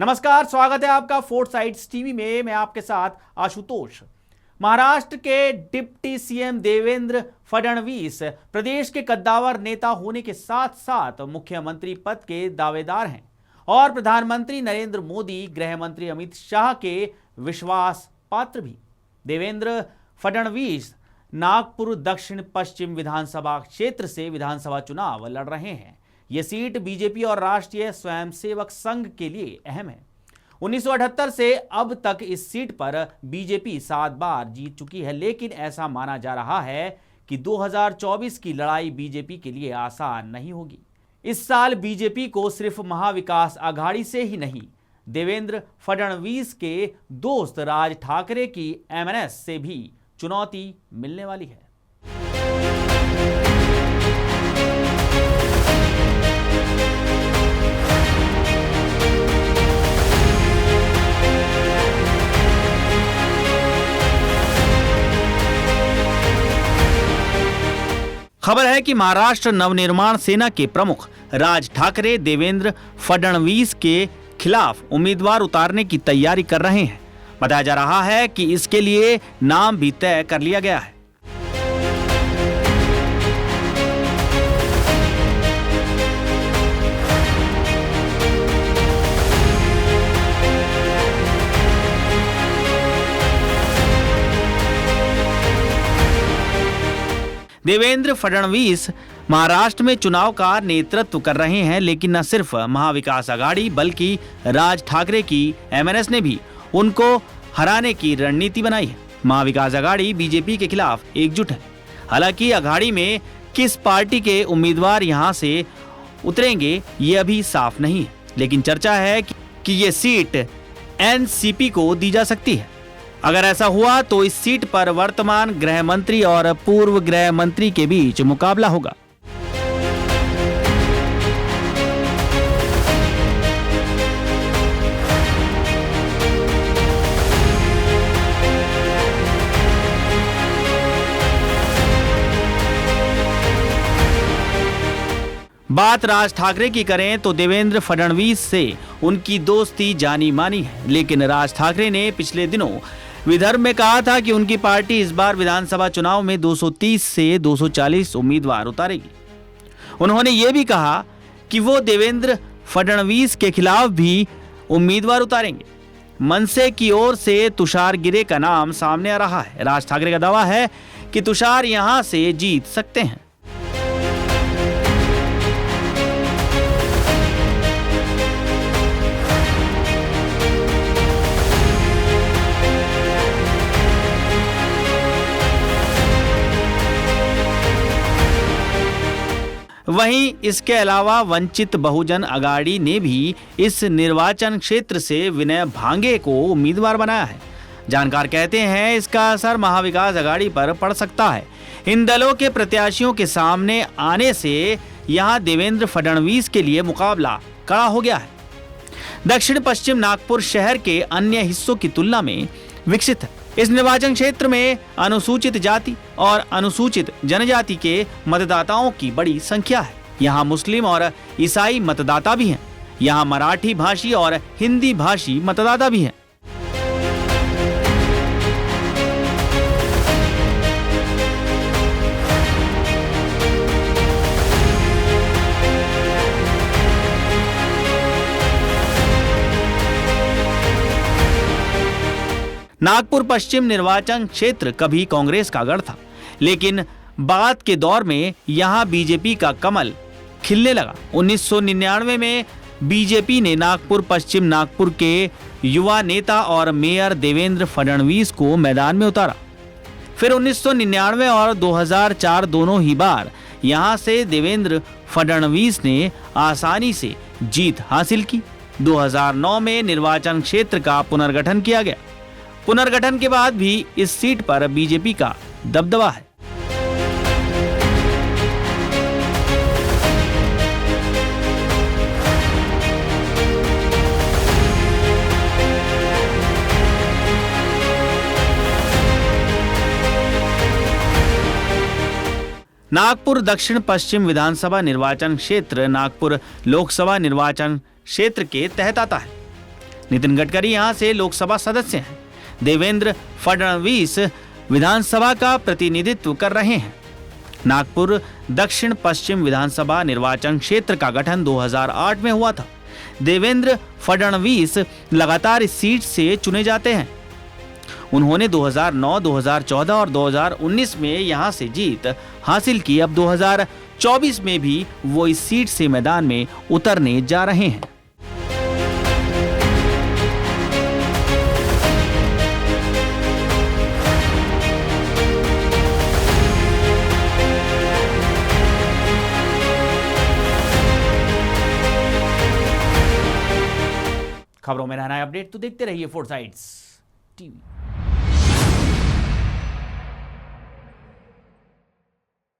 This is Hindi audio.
नमस्कार, स्वागत है आपका फोर्थ साइड्स टीवी में। मैं आपके साथ आशुतोष। महाराष्ट्र के डिप्टी सीएम देवेंद्र फडणवीस प्रदेश के कद्दावर नेता होने के साथ साथ मुख्यमंत्री पद के दावेदार हैं और प्रधानमंत्री नरेंद्र मोदी, गृह मंत्री अमित शाह के विश्वास पात्र भी। देवेंद्र फडणवीस नागपुर दक्षिण पश्चिम विधानसभा क्षेत्र से विधानसभा चुनाव लड़ रहे हैं। यह सीट बीजेपी और राष्ट्रीय स्वयंसेवक संघ के लिए अहम है। 1978 से अब तक इस सीट पर बीजेपी 7 बार जीत चुकी है, लेकिन ऐसा माना जा रहा है कि 2024 की लड़ाई बीजेपी के लिए आसान नहीं होगी। इस साल बीजेपी को सिर्फ महाविकास आघाड़ी से ही नहीं, देवेंद्र फडणवीस के दोस्त राज ठाकरे की एमएनएस से भी चुनौती मिलने वाली है। खबर है कि महाराष्ट्र नवनिर्माण सेना के प्रमुख राज ठाकरे देवेंद्र फडणवीस के खिलाफ उम्मीदवार उतारने की तैयारी कर रहे हैं। बताया जा रहा है कि इसके लिए नाम भी तय कर लिया गया है। देवेंद्र फडणवीस महाराष्ट्र में चुनाव का नेतृत्व कर रहे हैं, लेकिन न सिर्फ महाविकास आघाड़ी बल्कि राज ठाकरे की एमएनएस ने भी उनको हराने की रणनीति बनाई है। महाविकास आघाड़ी बीजेपी के खिलाफ एकजुट है। हालांकि आघाड़ी में किस पार्टी के उम्मीदवार यहां से उतरेंगे ये अभी साफ नहीं है, लेकिन चर्चा है कि ये सीट एनसीपी को दी जा सकती है। अगर ऐसा हुआ तो इस सीट पर वर्तमान गृह मंत्री और पूर्व गृह मंत्री के बीच मुकाबला होगा। बात राज ठाकरे की करें तो देवेंद्र फडणवीस से उनकी दोस्ती जानी मानी है, लेकिन राज ठाकरे ने पिछले दिनों विदर्भ में कहा था कि उनकी पार्टी इस बार विधानसभा चुनाव में 230 से 240 उम्मीदवार उतारेगी। उन्होंने ये भी कहा कि वो देवेंद्र फडणवीस के खिलाफ भी उम्मीदवार उतारेंगे। मनसे की ओर से तुषार गिरे का नाम सामने आ रहा है। राज ठाकरे का दावा है कि तुषार यहां से जीत सकते हैं। वहीं इसके अलावा वंचित बहुजन अघाड़ी ने भी इस निर्वाचन क्षेत्र से विनय भांगे को उम्मीदवार बनाया है। जानकार कहते हैं इसका असर महाविकास अघाड़ी पर पड़ सकता है। इन दलों के प्रत्याशियों के सामने आने से यहां देवेंद्र फडणवीस के लिए मुकाबला कड़ा हो गया है। दक्षिण पश्चिम नागपुर शहर के अन्य हिस्सों की तुलना में विकसित है। इस निर्वाचन क्षेत्र में अनुसूचित जाति और अनुसूचित जनजाति के मतदाताओं की बड़ी संख्या है। यहाँ मुस्लिम और ईसाई मतदाता भी हैं। यहाँ मराठी भाषी और हिंदी भाषी मतदाता भी हैं। नागपुर पश्चिम निर्वाचन क्षेत्र कभी कांग्रेस का गढ़ था, लेकिन बाद के दौर में यहां बीजेपी का कमल खिलने लगा। 1999 में बीजेपी ने नागपुर पश्चिम नागपुर के युवा नेता और मेयर देवेंद्र फडणवीस को मैदान में उतारा। फिर 1999 और 2004 दोनों ही बार यहां से देवेंद्र फडणवीस ने आसानी से जीत हासिल की। 2009 में निर्वाचन क्षेत्र का पुनर्गठन किया गया। पुनर्गठन के बाद भी इस सीट पर बीजेपी का दबदबा है। नागपुर दक्षिण पश्चिम विधानसभा निर्वाचन क्षेत्र नागपुर लोकसभा निर्वाचन क्षेत्र के तहत आता है। नितिन गडकरी यहां से लोकसभा सदस्य हैं। देवेंद्र फडणवीस विधानसभा का प्रतिनिधित्व कर रहे हैं। नागपुर दक्षिण पश्चिम विधानसभा निर्वाचन क्षेत्र का गठन 2008 में हुआ था। देवेंद्र फडणवीस लगातार इस सीट से चुने जाते हैं। उन्होंने 2009, 2014 और 2019 में यहां से जीत हासिल की। अब 2024 में भी वो इस सीट से मैदान में उतरने जा रहे हैं। खबरों में रहना है अपडेट तो देखते रहिए फोर्साइट्स टीवी।